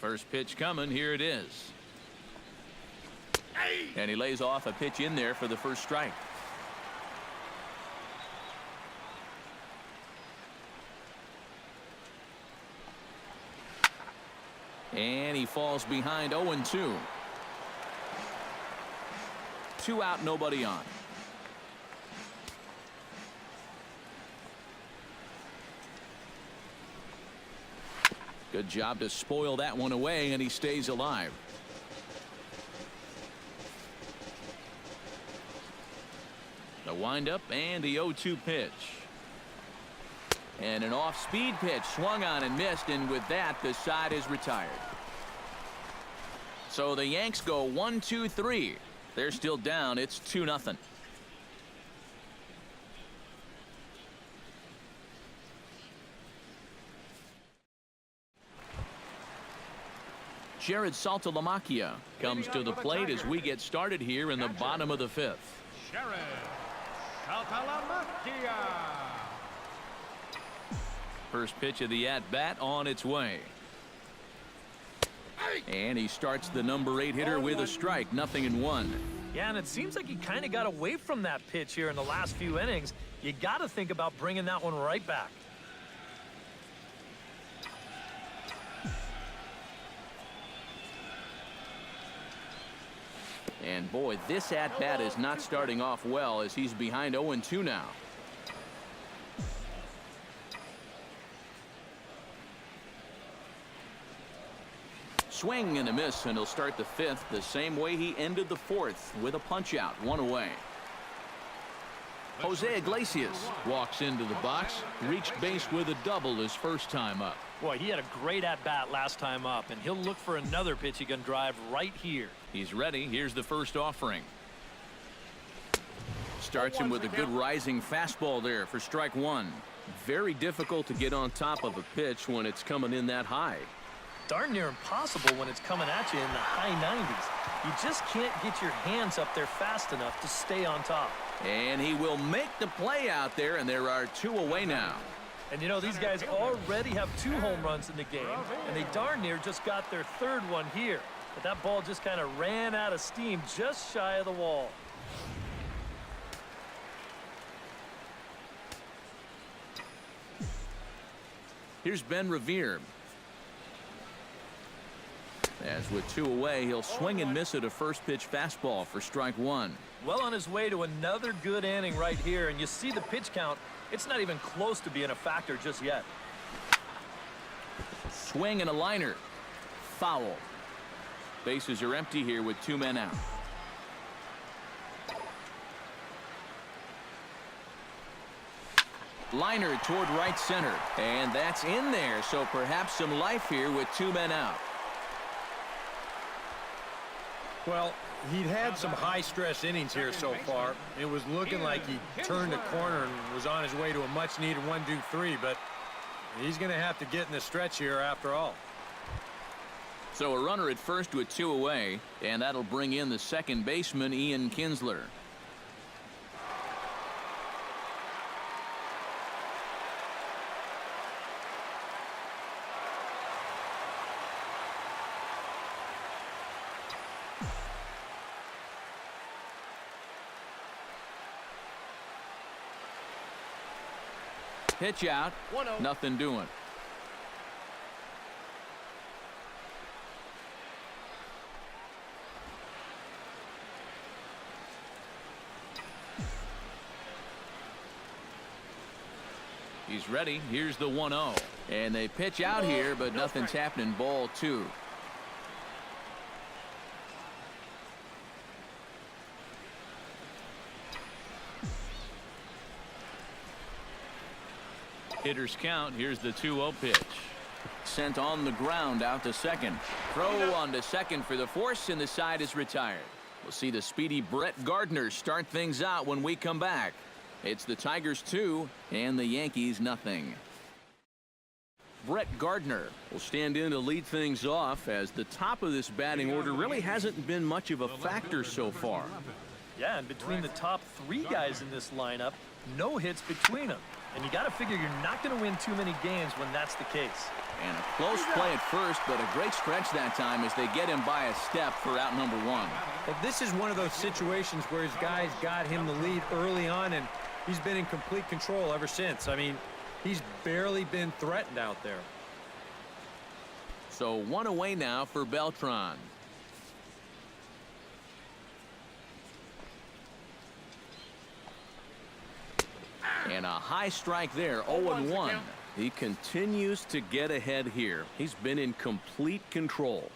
First pitch coming. Here it is. And he lays off a pitch in there for the first strike. And he falls behind 0-2. 2 out, nobody on. Good job to spoil that one away, and he stays alive. The windup and the 0-2 pitch. And an off-speed pitch swung on and missed, and with that the side is retired. So the Yanks go 1-2-3. They're still down. It's 2-0. Jared Saltalamacchia comes to the plate as we get started here in the bottom of the 5th. Jared Saltalamacchia. First pitch of the at-bat on its way. And he starts the number 8 hitter with a strike, 0-1. Yeah, and it seems like he kind of got away from that pitch here in the last few innings. You got to think about bringing that one right back. And boy, this at-bat is not starting off well as he's behind 0-2 now. Swing and a miss, and he'll start the 5th the same way he ended the 4th with a punch out, 1 away. Jose Iglesias walks into the box, reached base with a double his first time up. Boy, he had a great at-bat last time up, and he'll look for another pitch he can drive right here. He's ready. Here's the first offering. Starts him with a good rising fastball there for strike 1. Very difficult to get on top of a pitch when it's coming in that high. Darn near impossible when it's coming at you in the high 90s. You just can't get your hands up there fast enough to stay on top. And he will make the play out there, and there are 2 away now. And you know, these guys already have 2 home runs in the game, and they darn near just got their 3rd one here. But that ball just kind of ran out of steam just shy of the wall. Here's Ben Revere. As with 2 away, he'll swing and miss at a first pitch fastball for strike 1. Well on his way to another good inning right here, and you see the pitch count. It's not even close to being a factor just yet. Swing and a liner. Foul. Bases are empty here with 2 men out. Liner toward right center, and that's in there, so perhaps some life here with 2 men out. Well, he'd had some high-stress innings here so far. It was looking like he turned a corner and was on his way to a much-needed 1-2-3, but he's going to have to get in the stretch here after all. So a runner at first with 2 away, and that'll bring in the second baseman, Ian Kinsler. Pitch out, 1-0. Nothing doing. He's ready. Here's the 1-0. And they pitch out here, but nothing's happening. Ball 2. Hitters count. Here's the 2-0 pitch. Sent on the ground out to second. Throw on to second for the force, and the side is retired. We'll see the speedy Brett Gardner start things out when we come back. It's the Tigers 2 and the Yankees nothing. Brett Gardner will stand in to lead things off, as the top of this batting order really hasn't been much of a factor so far. Yeah, and between the top 3 guys in this lineup, no hits between them. And you got to figure you're not going to win too many games when that's the case. And a close play at first, but a great stretch that time as they get him by a step for out number one. Well, this is one of those situations where his guys got him the lead early on, and he's been in complete control ever since. I mean, he's barely been threatened out there. So one away now for Beltran. And a high strike there, 0-1. He continues to get ahead here. He's been in complete control.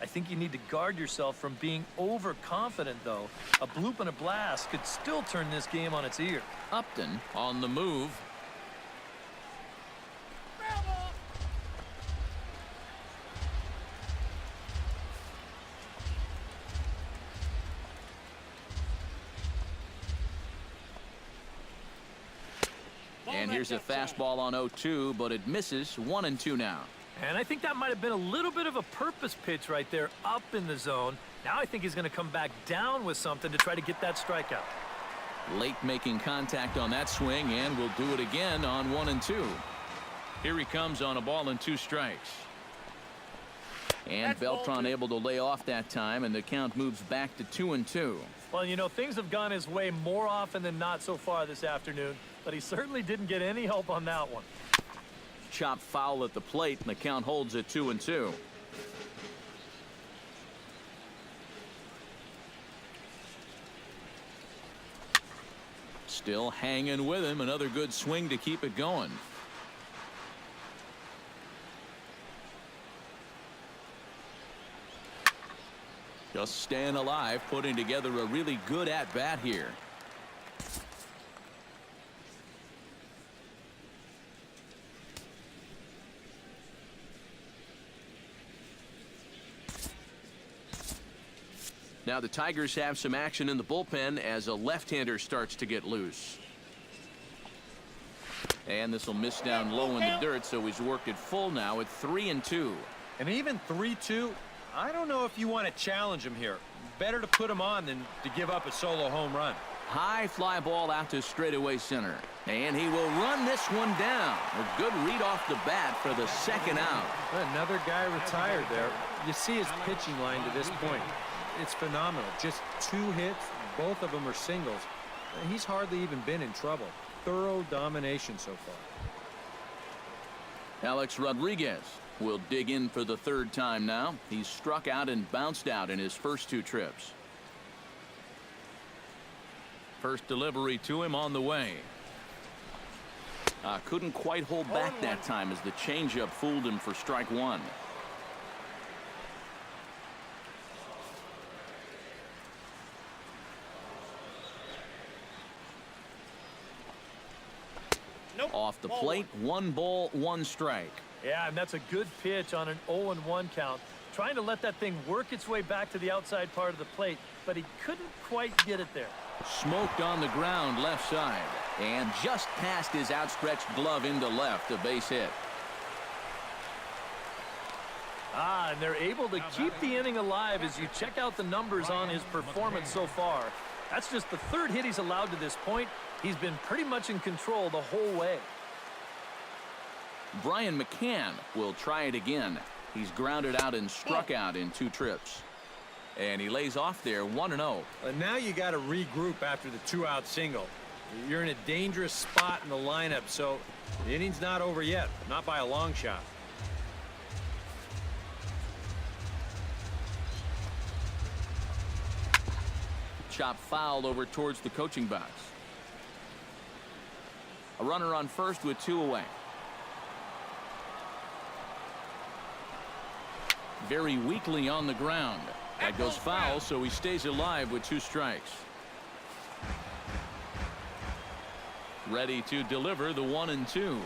I think you need to guard yourself from being overconfident, though. A bloop and a blast could still turn this game on its ear. Upton on the move. And here's a fastball on 0-2, but it misses. 1-2 now. And I think that might have been a little bit of a purpose pitch right there up in the zone. Now I think he's going to come back down with something to try to get that strikeout. Late making contact on that swing, and will do it again on 1-2. Here he comes on a ball and 2 strikes. And Beltran able to lay off that time, and the count moves back to 2-2. Well, you know, things have gone his way more often than not so far this afternoon, but he certainly didn't get any help on that one. Chop foul at the plate, and the count holds at 2-2. Still hanging with him. Another good swing to keep it going. Just staying alive, putting together a really good at-bat here. Now the Tigers have some action in the bullpen as a left-hander starts to get loose. And this will miss down low in the dirt, so he's worked it full now at 3-2. And even 3-2, I don't know if you want to challenge him here. Better to put him on than to give up a solo home run. High fly ball out to straightaway center. And he will run this one down. A good read off the bat for the second out. Another guy retired there. You see his pitching line to this point. It's phenomenal. Just 2 hits. Both of them are singles. He's hardly even been in trouble. Thorough domination so far. Alex Rodriguez will dig in for the 3rd time now. He's struck out and bounced out in his first 2 trips. First delivery to him on the way. Couldn't quite hold back that time as the changeup fooled him for strike 1. Off the plate, 1 ball, 1 strike. Yeah, and that's a good pitch on an 0-1 count. Trying to let that thing work its way back to the outside part of the plate, but he couldn't quite get it there. Smoked on the ground left side, and just past his outstretched glove into left, a base hit. And they're able to keep the inning alive as you check out the numbers on his performance so far. That's just the 3rd hit he's allowed to this point. He's been pretty much in control the whole way. Brian McCann will try it again. He's grounded out and struck out in 2 trips. And he lays off there 1-0. Now you got to regroup after the 2-out single. You're in a dangerous spot in the lineup, so the inning's not over yet. Not by a long shot. Chop fouled over towards the coaching box. A runner on first with 2 away. Very weakly on the ground. That goes foul, so he stays alive with 2 strikes. Ready to deliver the 1-2.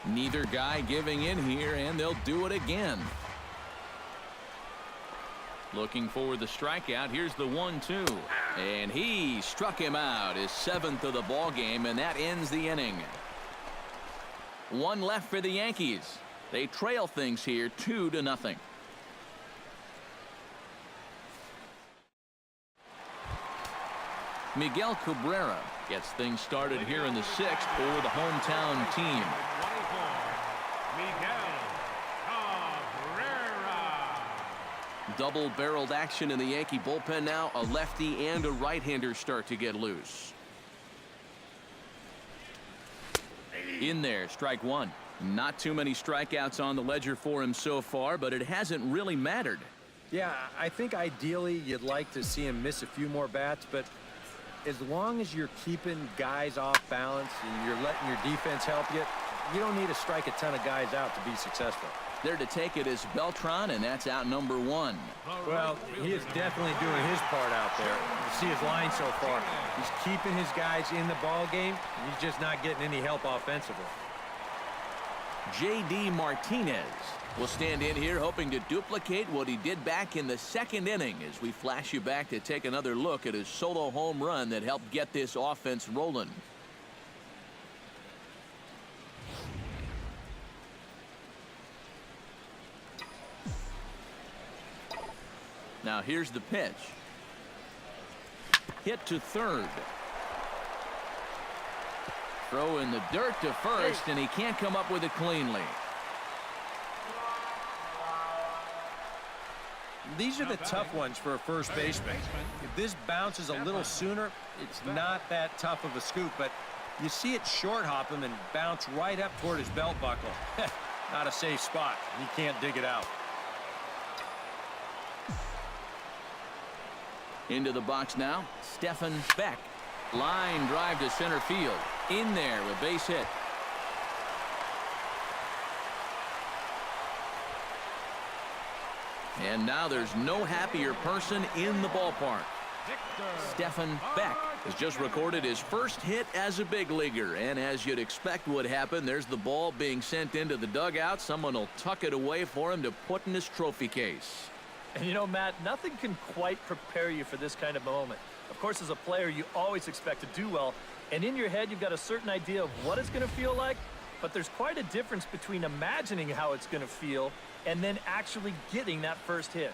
Neither guy giving in here, and they'll do it again. Looking for the strikeout. Here's the 1-2. And he struck him out, his 7th of the ball game, and that ends the inning. 1 left for the Yankees. They trail things here 2-0. Miguel Cabrera Gets things started here in the 6th for the hometown team. Double-barreled action in the Yankee bullpen now. A lefty and a right-hander start to get loose. In there, strike one. Not too many strikeouts on the ledger for him so far, but it hasn't really mattered. Yeah, I think ideally you'd like to see him miss a few more bats, but as long as you're keeping guys off balance and you're letting your defense help you, you don't need to strike a ton of guys out to be successful. There to take it is Beltran, and that's out number 1. Well, he is definitely doing his part out there. You see his line so far. He's keeping his guys in the ball game, and he's just not getting any help offensively. J.D. Martinez will stand in here hoping to duplicate what he did back in the 2nd inning as we flash you back to take another look at his solo home run that helped get this offense rolling. Now here's the pitch. Hit to third. Throw in the dirt to first, and he can't come up with it cleanly. These are the tough ones for a first baseman. If this bounces a little sooner, it's not that tough of a scoop, but you see it short hop him and bounce right up toward his belt buckle. Not a safe spot. He can't dig it out. Into the box now, Stephen Beck. Line drive to center field. In there, a base hit. And now there's no happier person in the ballpark. Stephen Beck has just recorded his first hit as a big leaguer, and as you'd expect would happen, there's the ball being sent into the dugout. Someone will tuck it away for him to put in his trophy case. And you know, Matt, nothing can quite prepare you for this kind of moment. Of course, as a player, you always expect to do well, and in your head, you've got a certain idea of what it's going to feel like, but there's quite a difference between imagining how it's going to feel and then actually getting that first hit.